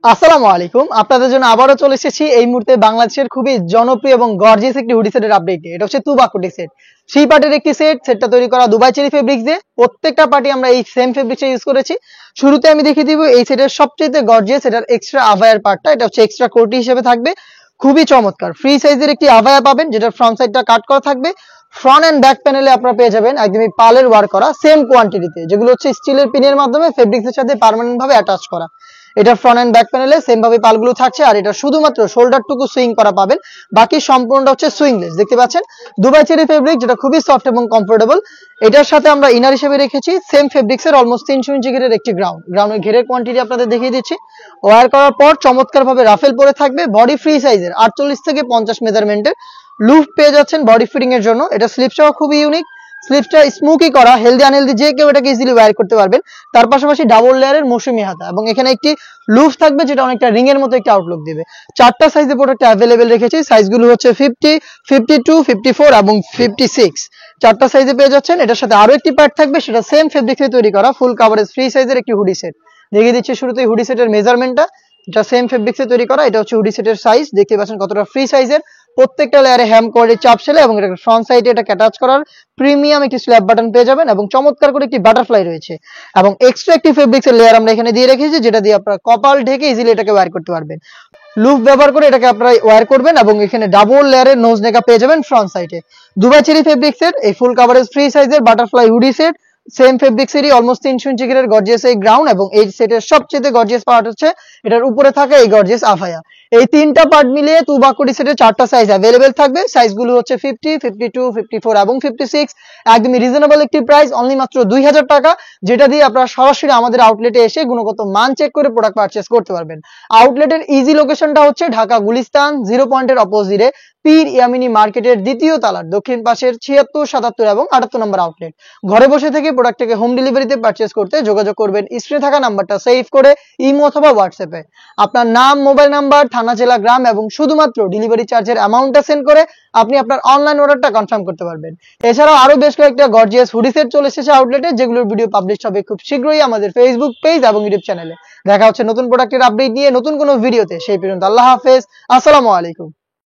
আসসালামু আলাইকুম। আপনাদের জন্য আবারও চলে এসেছি এই মুহূর্তে বাংলাদেশের খুবই জনপ্রিয় এবং গর্জিয়াস একটি হুডি সেটের আপডেট নিয়ে। এটা হচ্ছে তুবা কোটি সেট। 3 পার্টের একটি সেট। সেটটা তৈরি করা দুবাই চেরি ফেব্রিক্স দিয়ে। প্রত্যেকটা পার্টি আমরা এই সেম ফেব্রিক্সটা ইউজ করেছি। শুরুতে আমি দেখিয়ে দিব এই সেটের সবচেয়ে গর্জিয়াস এটার এক্সট্রা আভায়ার পার্টটা। এটা হচ্ছে এক্সট্রা কোটি হিসেবে থাকবে। খুবই চমৎকার। ফ্রি সাইজের একটি আভায়া পাবেন যেটার ফ্রন্ট সাইডটা কাট করা থাকবে। ফ্রন্ট এন্ড ব্যাক প্যানেলে আপনারা পেয়ে যাবেন একদমই পালের ওয়ার্ক করা সেম কোয়ান্টিটিতে, যেগুলো হচ্ছে স্টিলের পিনের মাধ্যমে ফেব্রিক্সের সাথে পার্মানেন্ট ভাবে অ্যাটাচ করা। এটা ফ্রন্ট এন্ড ব্যাক প্যানেলে সেম ভাবে পালগুলো থাকছে, আর এটা শুধুমাত্র শোল্ডারটুকু সুইং করা পাবেন, বাকি সম্পূর্ণটা হচ্ছে সুইংলেস। দেখতে পাচ্ছেন দুবাই চেরি ফেব্রিক, যেটা খুবই সফট এবং কমফোর্টেবল। এটার সাথে আমরা ইনার হিসেবে রেখেছি সেম ফেব্রিক্সের অলমোস্ট 300 ইঞ্চি ঘেরের একটি গ্রাউন্ডের ঘেরের কোয়ান্টিটি আপনাদের দেখিয়ে দিচ্ছি। ওয়্যার করার পর চমৎকার ভাবে রাফেল পরে থাকবে। বডি ফ্রি সাইজের 48 থেকে 50 মেজারমেন্টের লুপ পেয়ে যাচ্ছেন বডি ফিটিং এর জন্য। এটা স্লিপসটাও খুবই ইউনিক। স্লিপসটা স্মোকি করা, হেলদি আনহেলদি যে কেউ এটাকে ইজিলি ওয়্যার করতে পারবেন। তার পাশাপাশি ডাবল লেয়ারের মৌসুমি হাতা, এবং এখানে একটি লুপ থাকবে যেটা অনেকটা রিং এর মতো একটা আউটলুক দিবে। 4টা সাইজে প্রোডাক্ট অ্যাভেলেবেল রেখেছি। সাইজগুলো হচ্ছে 50, 52, 54 এবং 56। 4টা সাইজে পেয়ে যাচ্ছেন। এটার সাথে আরো একটি পার্ট থাকবে, সেটা সেম ফেব্রিক্সে তৈরি করা ফুল কাভারেজ ফ্রি সাইজের একটি হুডি সেট। দেখিয়ে দিচ্ছি শুরুতেই হুডি সেটের মেজারমেন্টটা। এটা সেম ফেব্রিক্সে তৈরি করা। এটা হচ্ছে হুডি সেটের সাইজ। দেখতে পাচ্ছেন কতটা ফ্রি সাইজের। প্রত্যেকটা লেয়ারে হ্যাম কোয়ালিটি চাপ সেলাই এবং এটা ফ্রন্ট সাইডে এটা অ্যাটাচ করার প্রিমিয়াম একটি স্ল্যাব বাটন পেয়ে যাবেন, এবং চমৎকার করে একটি বাটারফ্লাই রয়েছে। এবং এক্সট্রা একটি ফেব্রিক্সের লেয়ার আমরা এখানে দিয়ে রেখেছি, যেটা দিয়ে আপনারা কপাল ঢেকে ইজিলি এটাকে ওয়্যার করতে পারবেন। লুপ ব্যবহার করে এটাকে আপনারা ওয়্যার করবেন, এবং এখানে ডাবল লেয়ারের নোজ নেকা পেয়ে যাবেন ফ্রন্ট সাইডে। দুবাই চেরি ফেব্রিক্সের এই ফুল কাভারেজ ফ্রি সাইজের বাটারফ্লাই হুডি সেট সেম ফেব্রিক্সেরই অলমোস্ট 300 ইঞ্চি ঘেরের গর্জিয়াস এই গ্রাউন্ড, এবং এই সেটের সবচেয়ে গর্জিয়াস পার্ট হচ্ছে এটার উপরে থাকা এই গর্জিয়াস আফায়া। এই তিনটা পার্ট মিলিয়ে তুবা কোটি সেটের 4টা সাইজ অ্যাভেলেবেল থাকবে। সাইজগুলো হচ্ছে 50, 52, 54 এবং 56। একদমই রিজনেবল একটি প্রাইস, অনলি মাত্র 2000 টাকা, যেটা দিয়ে আপনারা সরাসরি আমাদের আউটলেটে এসে গুণগত মান চেক করে প্রোডাক্ট পারচেজ করতে পারবেন। আউটলেটের ইজি লোকেশনটা হচ্ছে ঢাকা গুলিস্তান 0 পয়েন্টের অপোজিটে পীর ইয়ামিনী মার্কেটের দ্বিতীয় তালার দক্ষিণ পাশের 76, 77 এবং 78 নম্বর আউটলেট। ঘরে বসে থেকে প্রোডাক্টটাকে হোম ডেলিভারিতে পারচেজ করতে যোগাযোগ করবেন স্ক্রিনে থাকা নাম্বারটা সেভ করে ইমো অথবা হোয়াটসঅ্যাপে। আপনার নাম, মোবাইল নাম্বার, থানা, জেলা, গ্রাম এবং শুধুমাত্র ডেলিভারি চার্জের অ্যামাউন্টটা সেন্ড করে আপনি আপনার অনলাইন অর্ডারটা কনফার্ম করতে পারবেন। এছাড়াও আরো বেশ কয়েকটা গর্জিয়াস হুডি সেট চলে এসেছে আউটলেটে, যেগুলোর ভিডিও পাবলিশ হবে খুব শীঘ্রই আমাদের ফেসবুক পেজ এবং ইউটিউব চ্যানেলে। দেখা হচ্ছে নতুন প্রোডাক্টের আপডেট নিয়ে নতুন কোনো ভিডিওতে। সেই পর্যন্ত আল্লাহ হাফেজ, আসসালামু আলাইকুম।